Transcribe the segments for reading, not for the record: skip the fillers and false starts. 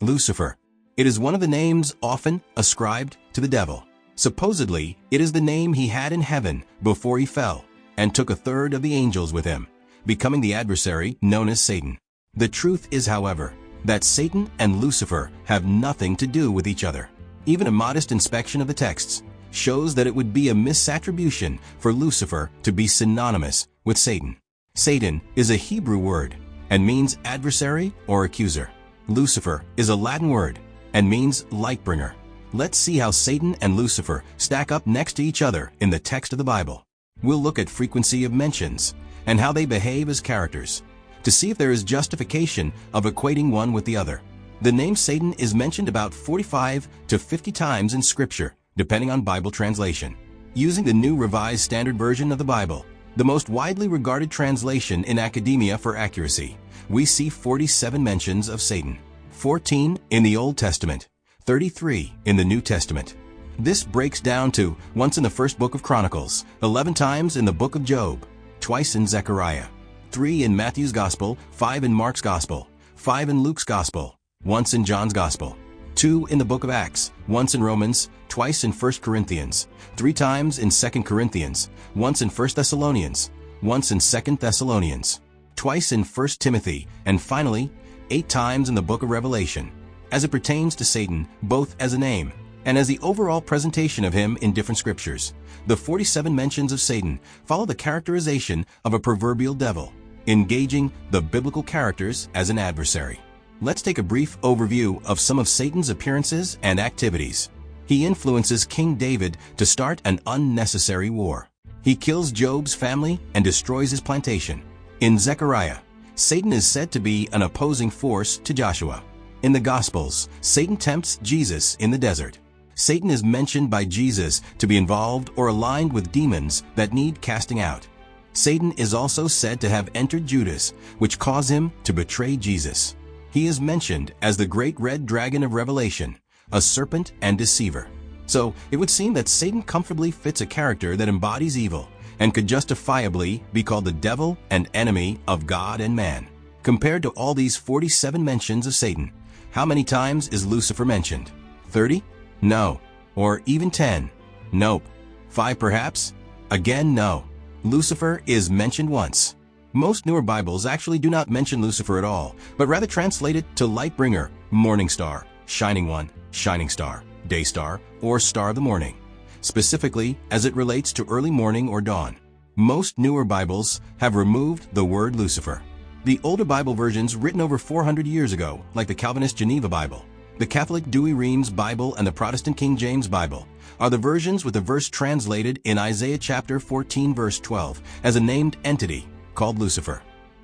Lucifer. It is one of the names often ascribed to the devil. Supposedly, it is the name he had in heaven before he fell and took a third of the angels with him, becoming the adversary known as Satan. The truth is, however, that Satan and Lucifer have nothing to do with each other. Even a modest inspection of the texts shows that it would be a misattribution for Lucifer to be synonymous with Satan. Satan is a Hebrew word and means adversary or accuser. Lucifer is a Latin word and means lightbringer. Let's see how Satan and Lucifer stack up next to each other in the text of the Bible. We'll look at frequency of mentions and how they behave as characters to see if there is justification of equating one with the other. The name Satan is mentioned about 45 to 50 times in Scripture, depending on Bible translation. Using the New Revised Standard Version of the Bible, the most widely regarded translation in academia for accuracy, we see 47 mentions of Satan, 14 in the Old Testament, 33 in the New Testament. This breaks down to once in the first book of Chronicles, 11 times in the book of Job, twice in Zechariah, 3 in Matthew's Gospel, 5 in Mark's Gospel, 5 in Luke's Gospel, once in John's Gospel, 2 in the book of Acts, once in Romans, twice in 1 Corinthians, 3 times in 2 Corinthians, once in 1 Thessalonians, once in 2 Thessalonians, twice in 1 Timothy, and finally, 8 times in the book of Revelation, as it pertains to Satan, both as a name and as the overall presentation of him in different scriptures. The 47 mentions of Satan follow the characterization of a proverbial devil, engaging the biblical characters as an adversary. Let's take a brief overview of some of Satan's appearances and activities. He influences King David to start an unnecessary war. He kills Job's family and destroys his plantation. In Zechariah, Satan is said to be an opposing force to Joshua. In the Gospels, Satan tempts Jesus in the desert. Satan is mentioned by Jesus to be involved or aligned with demons that need casting out. Satan is also said to have entered Judas, which caused him to betray Jesus. He is mentioned as the great red dragon of Revelation, a serpent and deceiver. So it would seem that Satan comfortably fits a character that embodies evil and could justifiably be called the devil and enemy of God and man. Compared to all these 47 mentions of Satan, how many times is Lucifer mentioned? 30? No. Or even 10? Nope. 5 perhaps? Again, no. Lucifer is mentioned once. Most newer Bibles actually do not mention Lucifer at all, but rather translate it to Lightbringer, Morning Star, Shining One, Shining Star, Day Star, or Star of the Morning, specifically as it relates to early morning or dawn. Most newer Bibles have removed the word Lucifer. The older Bible versions written over 400 years ago, like the Calvinist Geneva Bible, the Catholic Douay-Rheims Bible, and the Protestant King James Bible, are the versions with the verse translated in Isaiah chapter 14 verse 12 as a named entity called Lucifer.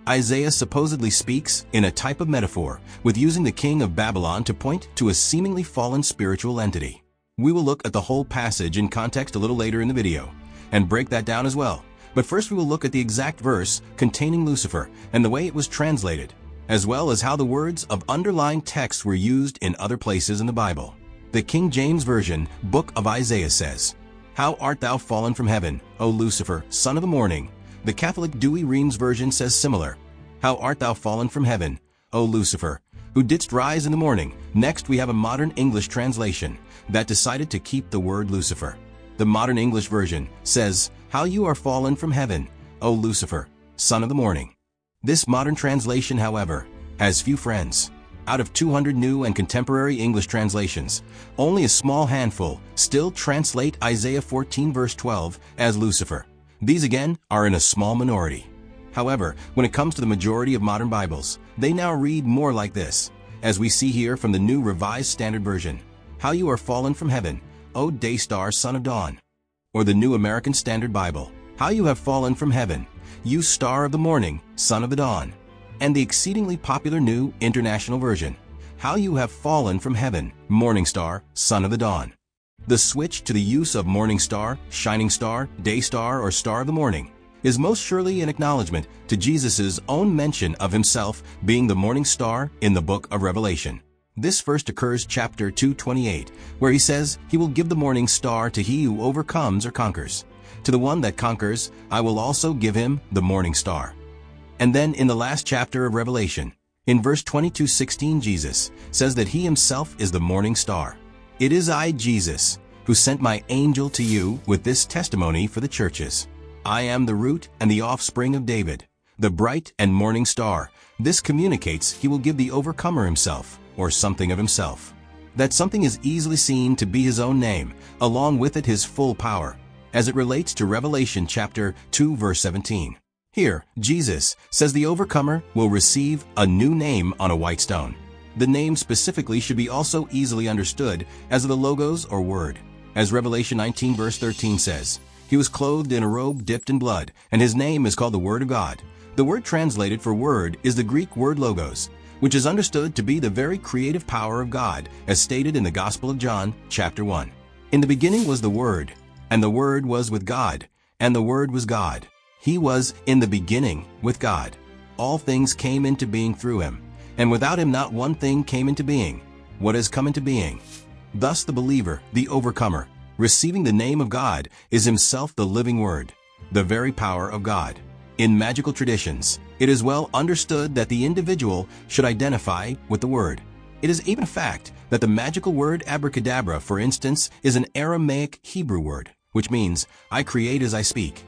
Isaiah supposedly speaks in a type of metaphor with using the king of Babylon to point to a seemingly fallen spiritual entity. We will look at the whole passage in context a little later in the video and break that down as well. But first we will look at the exact verse containing Lucifer and the way it was translated, as well as how the words of underlined texts were used in other places in the Bible. The King James Version, Book of Isaiah says, "How art thou fallen from heaven, O Lucifer, son of the morning?" The Catholic Douay-Rheims Version says similar, "How art thou fallen from heaven, O Lucifer, who didst rise in the morning." Next we have a modern English translation that decided to keep the word Lucifer. The modern English version says, "How you are fallen from heaven, O Lucifer, son of the morning." This modern translation, however, has few friends. Out of 200 new and contemporary English translations, only a small handful still translate Isaiah 14 verse 12 as Lucifer. These again are in a small minority. However, when it comes to the majority of modern Bibles, they now read more like this, as we see here from the New Revised Standard Version, "How you are fallen from heaven, O day star, son of dawn." Or the New American Standard Bible, "How you have fallen from heaven, you star of the morning, son of the dawn." And the exceedingly popular New International Version, "How you have fallen from heaven, morning star, son of the dawn." The switch to the use of morning star, shining star, day star, or star of the morning is most surely an acknowledgement to Jesus' own mention of himself being the morning star in the book of Revelation. This first occurs chapter 2:28, where he says he will give the morning star to he who overcomes or conquers. To the one that conquers, I will also give him the morning star. And then in the last chapter of Revelation, In verse 22:16, Jesus says that he himself is the morning star. It is I, Jesus, who sent my angel to you with this testimony for the churches. I am the root and the offspring of David, the bright and morning star. This communicates he will give the overcomer himself, or something of himself. That something is easily seen to be his own name, along with it his full power, as it relates to Revelation chapter 2 verse 17. Here, Jesus says the overcomer will receive a new name on a white stone. The name specifically should be also easily understood as the logos or word. As Revelation 19 verse 13 says, he was clothed in a robe dipped in blood, and his name is called the Word of God. The word translated for word is the Greek word logos, which is understood to be the very creative power of God, as stated in the Gospel of John, chapter 1. In the beginning was the Word, and the Word was with God, and the Word was God. He was in the beginning with God. All things came into being through him, and without him not one thing came into being. What has come into being? Thus the believer, the overcomer, receiving the name of God, is himself the living Word, the very power of God. In magical traditions, it is well understood that the individual should identify with the Word. It is even a fact that the magical word abracadabra, for instance, is an Aramaic Hebrew word, which means, I create as I speak.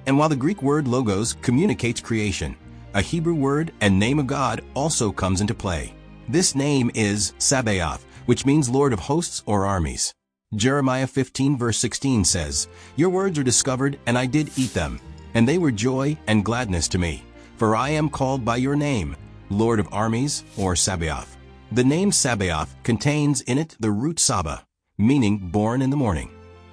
And while the Greek word logos communicates creation, a Hebrew word and name of God also comes into play. This name is Sabaoth, which means Lord of hosts or armies. Jeremiah 15 verse 16 says, Your words are discovered, and I did eat them, and they were joy and gladness to me. For I am called by your name, Lord of armies, or Sabaoth. The name Sabaoth contains in it the root Saba, meaning born in the morning.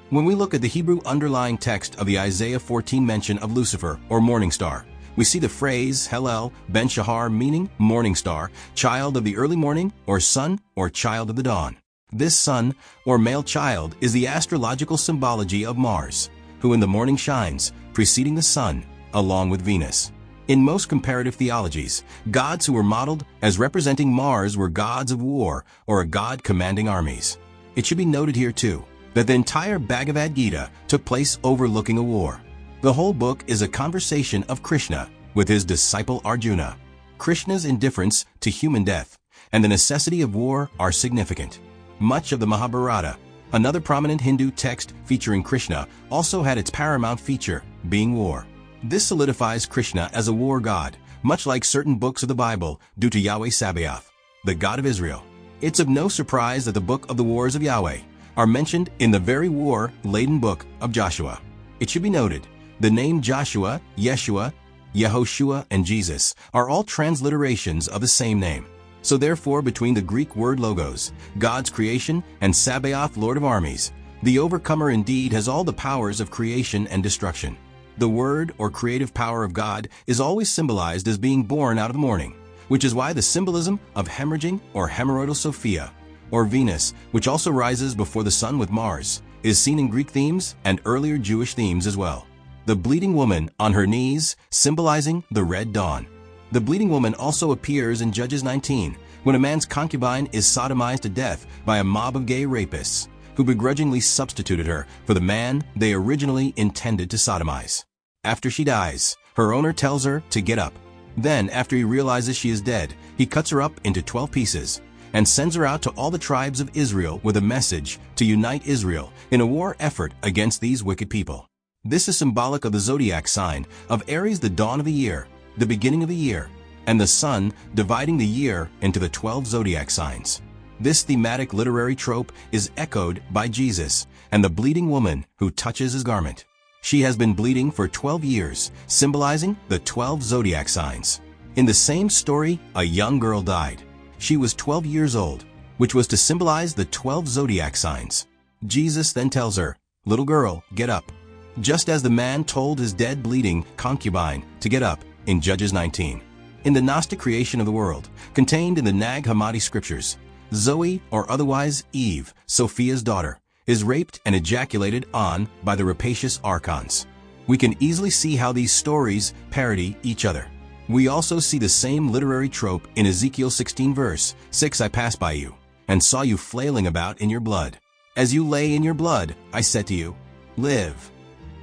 When we look at the Hebrew underlying text of the Isaiah 14 mention of Lucifer, or morning star, we see the phrase Hallel ben Shahar, meaning morning star, child of the early morning, or son, or child of the dawn. This son, or male child, is the astrological symbology of Mars, who in the morning shines, preceding the sun, along with Venus. In most comparative theologies, gods who were modeled as representing Mars were gods of war, or a god commanding armies. It should be noted here too, that the entire Bhagavad Gita took place overlooking a war. The whole book is a conversation of Krishna with his disciple Arjuna. Krishna's indifference to human death and the necessity of war are significant. Much of the Mahabharata, another prominent Hindu text featuring Krishna, also had its paramount feature, being war. This solidifies Krishna as a war god, much like certain books of the Bible, due to Yahweh Sabaoth, the God of Israel. It's of no surprise that the book of the wars of Yahweh are mentioned in the very war-laden book of Joshua. It should be noted, the name Joshua, Yeshua, Yehoshua, and Jesus are all transliterations of the same name. So therefore, between the Greek word logos, God's creation, and Sabaoth, Lord of armies, the overcomer indeed has all the powers of creation and destruction. The word or creative power of God is always symbolized as being born out of the morning, which is why the symbolism of hemorrhaging or hemorrhoidal Sophia, or Venus, which also rises before the sun with Mars, is seen in Greek themes and earlier Jewish themes as well. The bleeding woman on her knees, symbolizing the red dawn. The bleeding woman also appears in Judges 19, when a man's concubine is sodomized to death by a mob of gay rapists, who begrudgingly substituted her for the man they originally intended to sodomize. After she dies, her owner tells her to get up. Then, after he realizes she is dead, he cuts her up into 12 pieces and sends her out to all the tribes of Israel with a message to unite Israel in a war effort against these wicked people. This is symbolic of the zodiac sign of Aries, the dawn of the year, the beginning of the year, and the sun dividing the year into the 12 zodiac signs. This thematic literary trope is echoed by Jesus and the bleeding woman who touches his garment. She has been bleeding for 12 years, symbolizing the 12 zodiac signs. In the same story, a young girl died. She was 12 years old, which was to symbolize the 12 zodiac signs. Jesus then tells her, "Little girl, get up," just as the man told his dead bleeding concubine to get up in Judges 19. In the Gnostic creation of the world, contained in the Nag Hammadi scriptures, Zoe, or otherwise Eve, Sophia's daughter, is raped and ejaculated on by the rapacious archons. We can easily see how these stories parody each other. We also see the same literary trope in Ezekiel 16 verse 6, "I passed by you, and saw you flailing about in your blood. As you lay in your blood, I said to you, live."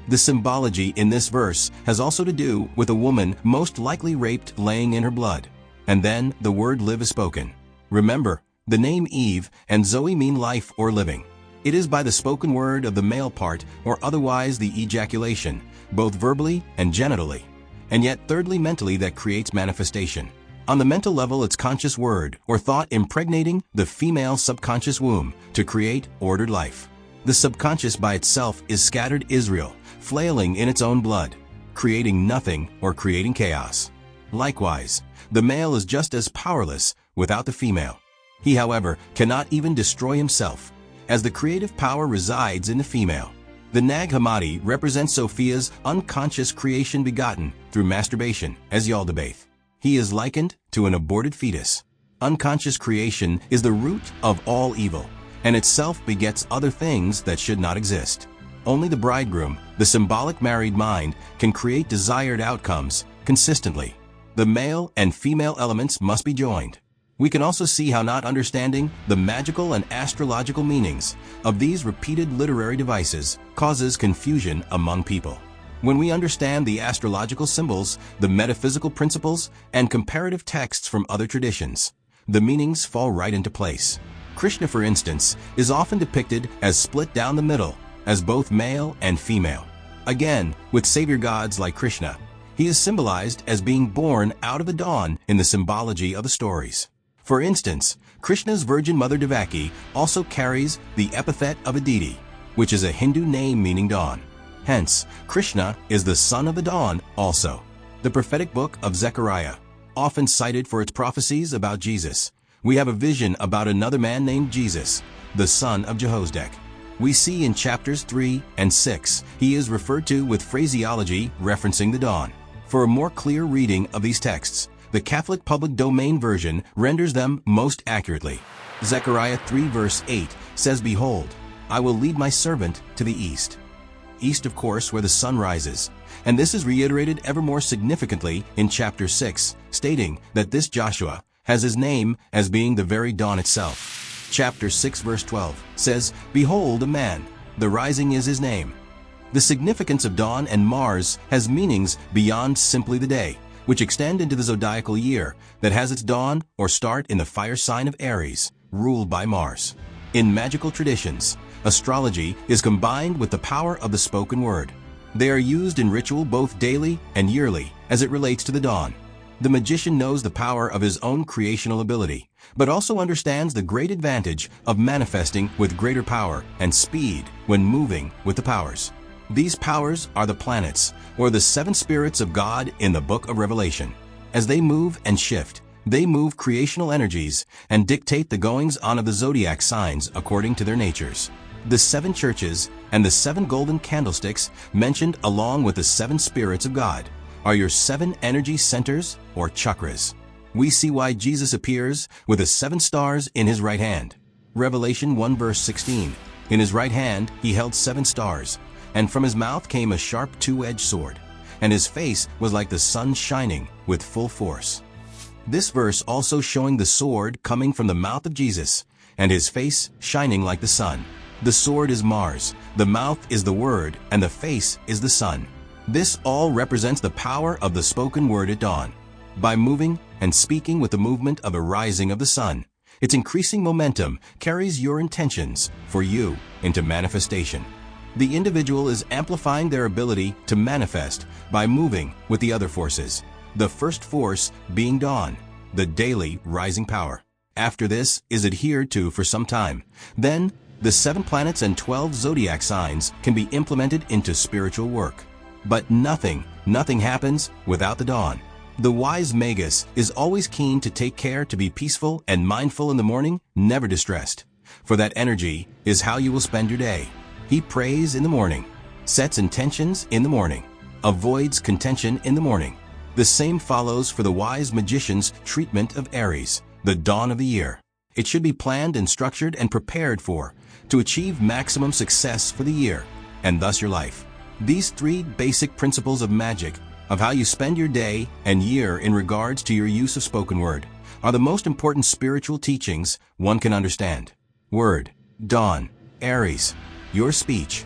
The symbology in this verse has also to do with a woman most likely raped laying in her blood. and then the word live is spoken. Remember, the name Eve and Zoe mean life or living. It is by the spoken word of the male part or otherwise the ejaculation, both verbally and genitally. And yet thirdly mentally that creates manifestation. On the mental level, it's conscious word or thought impregnating the female subconscious womb to create ordered life. The subconscious by itself is scattered Israel, flailing in its own blood, creating nothing or creating chaos. Likewise, the male is just as powerless without the female. He, however, cannot even destroy himself, as the creative power resides in the female. The Nag Hammadi represents Sophia's unconscious creation begotten through masturbation as Yaldabaoth. He is likened to an aborted fetus. Unconscious creation is the root of all evil, and itself begets other things that should not exist. Only the bridegroom, the symbolic married mind, can create desired outcomes consistently. The male and female elements must be joined. We can also see how not understanding the magical and astrological meanings of these repeated literary devices causes confusion among people. When we understand the astrological symbols, the metaphysical principles, and comparative texts from other traditions, the meanings fall right into place. Krishna, for instance, is often depicted as split down the middle, as both male and female. Again, with savior gods like Krishna, he is symbolized as being born out of the dawn in the symbology of the stories. For instance, Krishna's virgin mother Devaki also carries the epithet of Aditi, which is a Hindu name meaning dawn. Hence, Krishna is the son of the dawn also. The prophetic book of Zechariah, often cited for its prophecies about Jesus, we have a vision about another man named Jesus, the son of Jehozdek. We see in chapters 3 and 6, he is referred to with phraseology referencing the dawn. For a more clear reading of these texts, the Catholic Public Domain version renders them most accurately. Zechariah 3 verse 8 says, "Behold, I will lead my servant to the east." East, of course, where the sun rises. And this is reiterated ever more significantly in chapter 6, stating that this Joshua has his name as being the very dawn itself. Chapter 6 verse 12 says, "Behold a man, the rising is his name." The significance of dawn and Mars has meanings beyond simply the day, which extend into the zodiacal year that has its dawn or start in the fire sign of Aries, ruled by Mars. In magical traditions, astrology is combined with the power of the spoken word. They are used in ritual both daily and yearly as it relates to the dawn. The magician knows the power of his own creational ability, but also understands the great advantage of manifesting with greater power and speed when moving with the powers. These powers are the planets, or the seven spirits of God in the book of Revelation. As they move and shift, they move creational energies and dictate the goings-on of the zodiac signs according to their natures. The seven churches and the seven golden candlesticks mentioned along with the seven spirits of God are your seven energy centers or chakras. We see why Jesus appears with the seven stars in his right hand. Revelation 1 verse 16, "In his right hand he held seven stars, and from his mouth came a sharp two-edged sword, and his face was like the sun shining with full force." This verse also showing the sword coming from the mouth of Jesus, and his face shining like the sun. The sword is Mars, the mouth is the word, and the face is the sun. This all represents the power of the spoken word at dawn. By moving and speaking with the movement of a rising of the sun, its increasing momentum carries your intentions for you into manifestation. The individual is amplifying their ability to manifest by moving with the other forces, the first force being dawn, the daily rising power. After this is adhered to for some time, then the 7 planets and 12 zodiac signs can be implemented into spiritual work. But nothing happens without the dawn. The wise Magus is always keen to take care to be peaceful and mindful in the morning, never distressed. For that energy is how you will spend your day. He prays in the morning, sets intentions in the morning, avoids contention in the morning. The same follows for the wise magician's treatment of Aries, the dawn of the year. It should be planned and structured and prepared for, to achieve maximum success for the year, and thus your life. These 3 basic principles of magic, of how you spend your day and year in regards to your use of spoken word, are the most important spiritual teachings one can understand. Word, dawn, Aries, your speech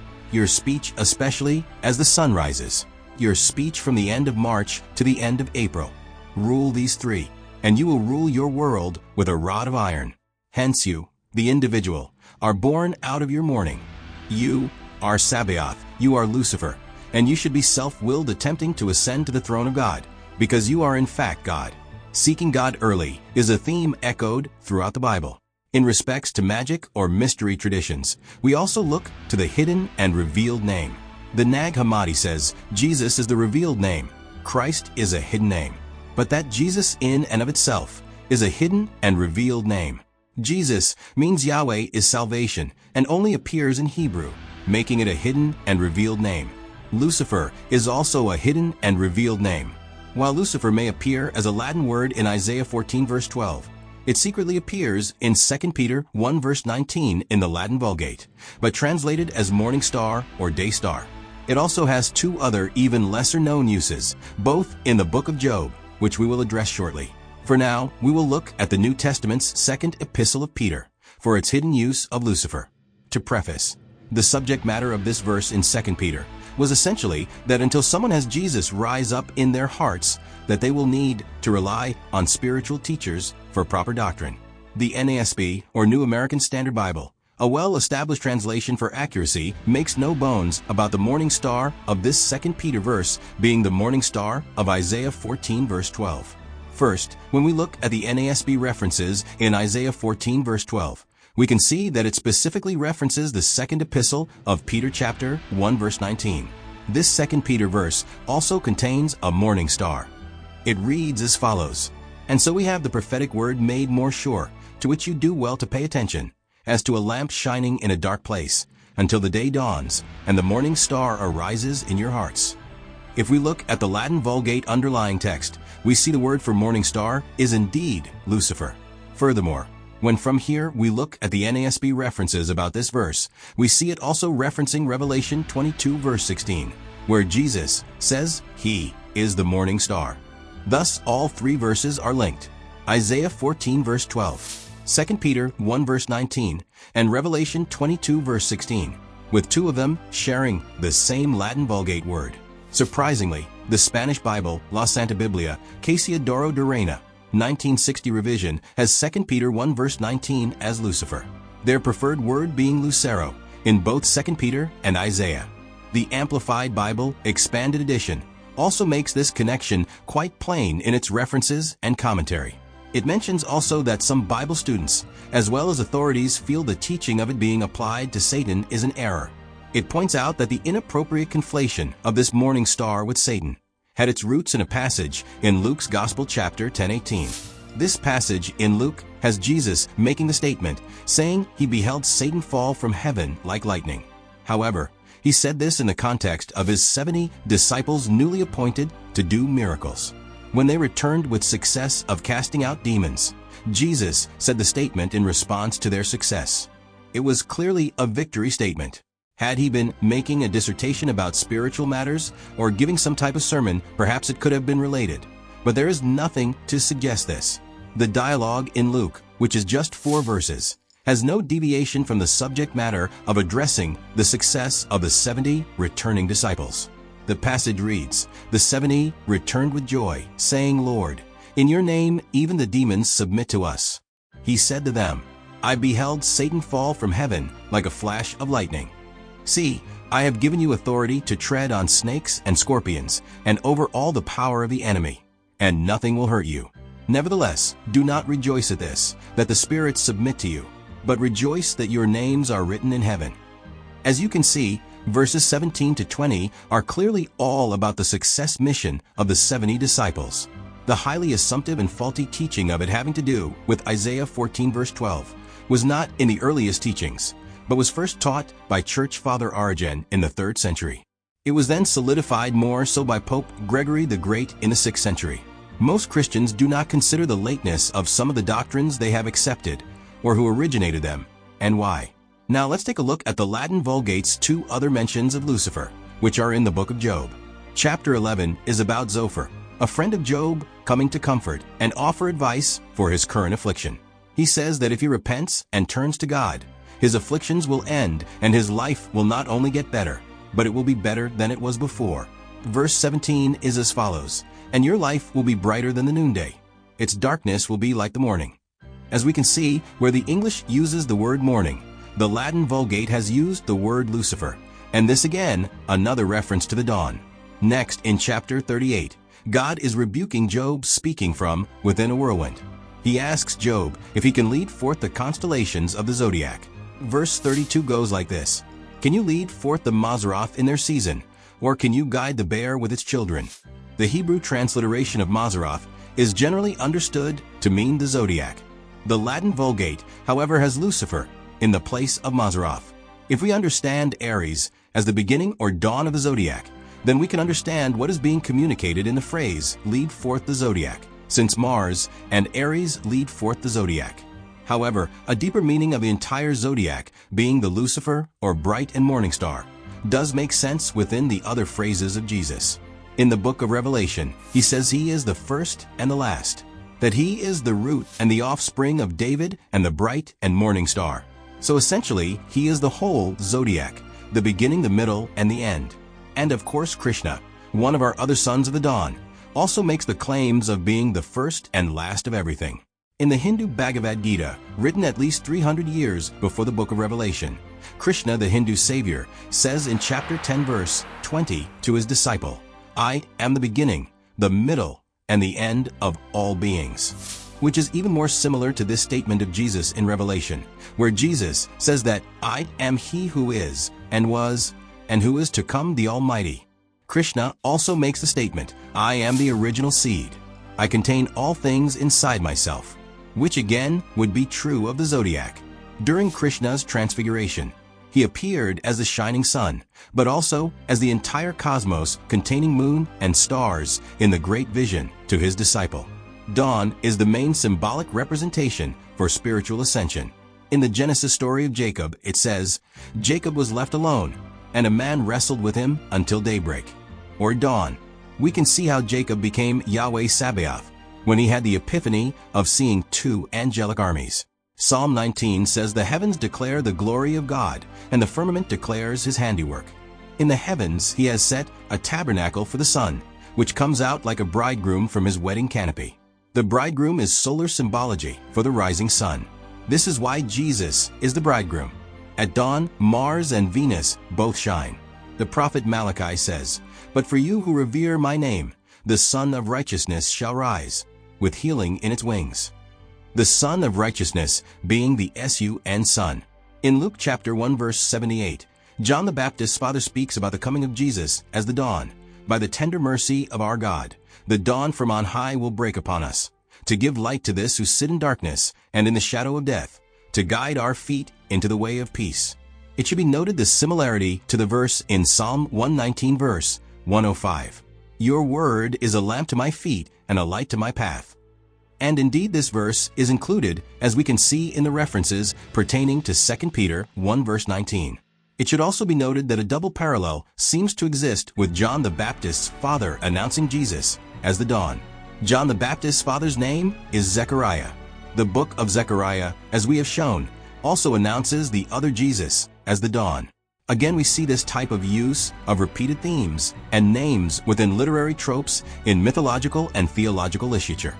especially as the sun rises, your speech from the end of March to the end of April. Rule these 3. and you will rule your world with a rod of iron. Hence you, the individual, are born out of your morning. You are Sabaoth, you are Lucifer, and you should be self-willed attempting to ascend to the throne of God, because you are in fact God. Seeking God early is a theme echoed throughout the Bible. In respects to magic or mystery traditions, we also look to the hidden and revealed name. The Nag Hammadi says, Jesus is the revealed name. Christ is a hidden name. But that Jesus in and of itself is a hidden and revealed name. Jesus means Yahweh is salvation and only appears in Hebrew, making it a hidden and revealed name. Lucifer is also a hidden and revealed name. While Lucifer may appear as a Latin word in Isaiah 14 verse 12, it secretly appears in 2 Peter 1 verse 19 in the Latin Vulgate, but translated as morning star or day star. It also has two other even lesser-known uses, both in the book of Job, which we will address shortly. For now, we will look at the New Testament's second epistle of Peter for its hidden use of Lucifer. To preface, the subject matter of this verse in 2 Peter was essentially that until someone has Jesus rise up in their hearts, that they will need to rely on spiritual teachers for proper doctrine. The NASB, or New American Standard Bible, a well-established translation for accuracy, makes no bones about the morning star of this 2 Peter verse being the morning star of Isaiah 14 verse 12. First, when we look at the NASB references in Isaiah 14 verse 12, we can see that it specifically references the second epistle of Peter chapter 1 verse 19. This 2 Peter verse also contains a morning star. It reads as follows, "And so we have the prophetic word made more sure, to which you do well to pay attention, as to a lamp shining in a dark place, until the day dawns, and the morning star arises in your hearts." If we look at the Latin Vulgate underlying text, we see the word for morning star is indeed Lucifer. Furthermore, when from here we look at the NASB references about this verse, we see it also referencing Revelation 22 verse 16, where Jesus says he is the morning star. Thus, all three verses are linked: Isaiah 14 verse 12, 2 Peter 1 verse 19, and Revelation 22 verse 16, with two of them sharing the same Latin Vulgate word. Surprisingly, the Spanish Bible, La Santa Biblia, Cassiodoro de Reina, 1960 revision, has 2 Peter 1 verse 19 as Lucifer, their preferred word being Lucero, in both 2 Peter and Isaiah. The Amplified Bible, Expanded Edition, also makes this connection quite plain in its references and commentary. It mentions also that some Bible students, as well as authorities, feel the teaching of it being applied to Satan is an error. It points out that the inappropriate conflation of this morning star with Satan had its roots in a passage in Luke's Gospel chapter 10:18. This passage in Luke has Jesus making the statement, saying he beheld Satan fall from heaven like lightning. However, he said this in the context of his 70 disciples newly appointed to do miracles. When they returned with success of casting out demons, Jesus said the statement in response to their success. It was clearly a victory statement. Had he been making a dissertation about spiritual matters or giving some type of sermon, perhaps it could have been related. But there is nothing to suggest this. The dialogue in Luke, which is just 4 verses, has no deviation from the subject matter of addressing the success of the 70 returning disciples. The passage reads, "The 70 returned with joy, saying, 'Lord, in your name even the demons submit to us.' He said to them, 'I beheld Satan fall from heaven like a flash of lightning. See, I have given you authority to tread on snakes and scorpions, and over all the power of the enemy, and nothing will hurt you. Nevertheless, do not rejoice at this, that the spirits submit to you, but rejoice that your names are written in heaven.'" As you can see, verses 17 to 20 are clearly all about the success mission of the 70 disciples. The highly assumptive and faulty teaching of it having to do with Isaiah 14 verse 12 was not in the earliest teachings, but was first taught by Church Father Origen in the 3rd century. It was then solidified more so by Pope Gregory the Great in the 6th century. Most Christians do not consider the lateness of some of the doctrines they have accepted, or who originated them, and why. Now let's take a look at the Latin Vulgate's 2 other mentions of Lucifer, which are in the book of Job. Chapter 11 is about Zophar, a friend of Job, coming to comfort and offer advice for his current affliction. He says that if he repents and turns to God, his afflictions will end and his life will not only get better, but it will be better than it was before. Verse 17 is as follows, "And your life will be brighter than the noonday." its darkness will be like the morning. As we can see, where the English uses the word morning, the Latin Vulgate has used the word Lucifer, and this again, another reference to the dawn. Next, in chapter 38, God is rebuking Job speaking from within a whirlwind. He asks Job if he can lead forth the constellations of the zodiac. Verse 32 goes like this: "Can you lead forth the Mazzaroth in their season, or can you guide the bear with its children?" The Hebrew transliteration of Mazzaroth is generally understood to mean the zodiac. The Latin Vulgate, however, has Lucifer in the place of Mazzaroth. If we understand Aries as the beginning or dawn of the zodiac, then we can understand what is being communicated in the phrase, lead forth the zodiac, since Mars and Aries lead forth the zodiac. However, a deeper meaning of the entire zodiac, being the Lucifer or bright and morning star, does make sense within the other phrases of Jesus. In the book of Revelation, he says he is the first and the last, that he is the root and the offspring of David and the bright and morning star. So essentially, he is the whole zodiac, the beginning, the middle, and the end. And of course Krishna, one of our other sons of the dawn, also makes the claims of being the first and last of everything. In the Hindu Bhagavad Gita, written at least 300 years before the book of Revelation, Krishna, the Hindu savior, says in chapter 10 verse 20 to his disciple, "I am the beginning, the middle, and the end of all beings," which is even more similar to this statement of Jesus in Revelation, where Jesus says that I am he who is, and was, and who is to come, the Almighty. Krishna also makes the statement, I am the original seed. I contain all things inside myself, which again would be true of the zodiac. During Krishna's transfiguration, he appeared as the shining sun, but also as the entire cosmos containing moon and stars in the great vision to his disciple. Dawn is the main symbolic representation for spiritual ascension. In the Genesis story of Jacob, it says, Jacob was left alone, and a man wrestled with him until daybreak, or dawn. We can see how Jacob became Yahweh Sabaoth when he had the epiphany of seeing two angelic armies. Psalm 19 says the heavens declare the glory of God, and the firmament declares his handiwork. In the heavens he has set a tabernacle for the sun, which comes out like a bridegroom from his wedding canopy. The bridegroom is solar symbology for the rising sun. This is why Jesus is the bridegroom. At dawn, Mars and Venus both shine. The prophet Malachi says, But for you who revere my name, the Sun of Righteousness shall rise, with healing in its wings. The Sun of Righteousness being the S-U-N Son. In Luke chapter 1 verse 78, John the Baptist's father speaks about the coming of Jesus as the dawn. By the tender mercy of our God, the dawn from on high will break upon us, to give light to this who sit in darkness and in the shadow of death, to guide our feet into the way of peace. It should be noted the similarity to the verse in Psalm 119 verse 105. Your word is a lamp to my feet and a light to my path. And indeed this verse is included, as we can see in the references pertaining to 2 Peter 1 verse 19. It should also be noted that a double parallel seems to exist with John the Baptist's father announcing Jesus as the dawn. John the Baptist's father's name is Zechariah. The book of Zechariah, as we have shown, also announces the other Jesus as the dawn. Again, we see this type of use of repeated themes and names within literary tropes in mythological and theological literature.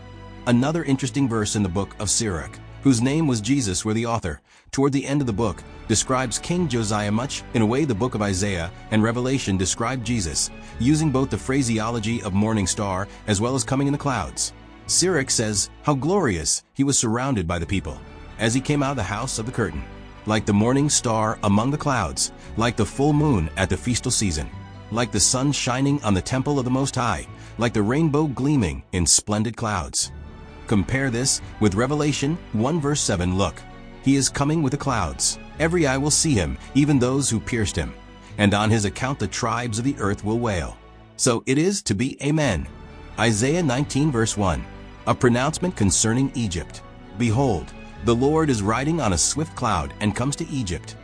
Another interesting verse in the book of Sirach, whose name was Jesus were the author, toward the end of the book, describes King Josiah much in a way the book of Isaiah and Revelation describe Jesus, using both the phraseology of morning star as well as coming in the clouds. Sirach says how glorious he was surrounded by the people, as he came out of the house of the curtain, like the morning star among the clouds, like the full moon at the festal season, like the sun shining on the temple of the Most High, like the rainbow gleaming in splendid clouds. Compare this with Revelation 1 verse 7. Look, he is coming with the clouds. Every eye will see him, even those who pierced him. And on his account the tribes of the earth will wail. So it is to be, amen. Isaiah 19 verse 1. A pronouncement concerning Egypt. Behold, the Lord is riding on a swift cloud and comes to Egypt.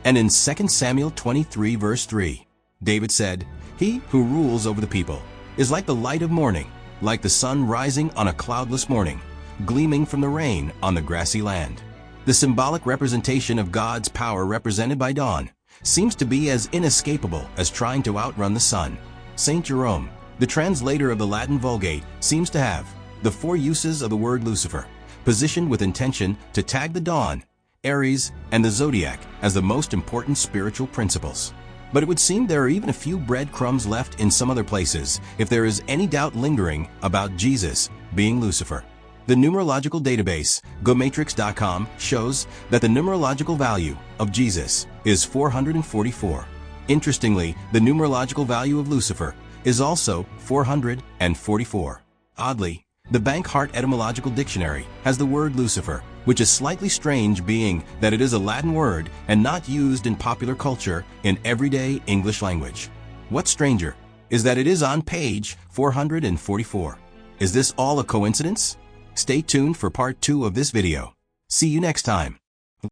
And in 2 Samuel 23 verse 3, David said, He who rules over the people is like the light of morning, like the sun rising on a cloudless morning, gleaming from the rain on the grassy land. The symbolic representation of God's power represented by dawn seems to be as inescapable as trying to outrun the sun. Saint Jerome, the translator of the Latin Vulgate, seems to have the 4 uses of the word Lucifer, positioned with intention to tag the dawn, Aries, and the zodiac as the most important spiritual principles. But it would seem there are even a few breadcrumbs left in some other places if there is any doubt lingering about Jesus being Lucifer. The numerological database, gomatrix.com, shows that the numerological value of Jesus is 444. Interestingly, the numerological value of Lucifer is also 444. Oddly, the Bank Heart Etymological Dictionary has the word Lucifer, which is slightly strange being that it is a Latin word and not used in popular culture in everyday English language. What's stranger is that it is on page 444. Is this all a coincidence? Stay tuned for part 2 of this video. See you next time.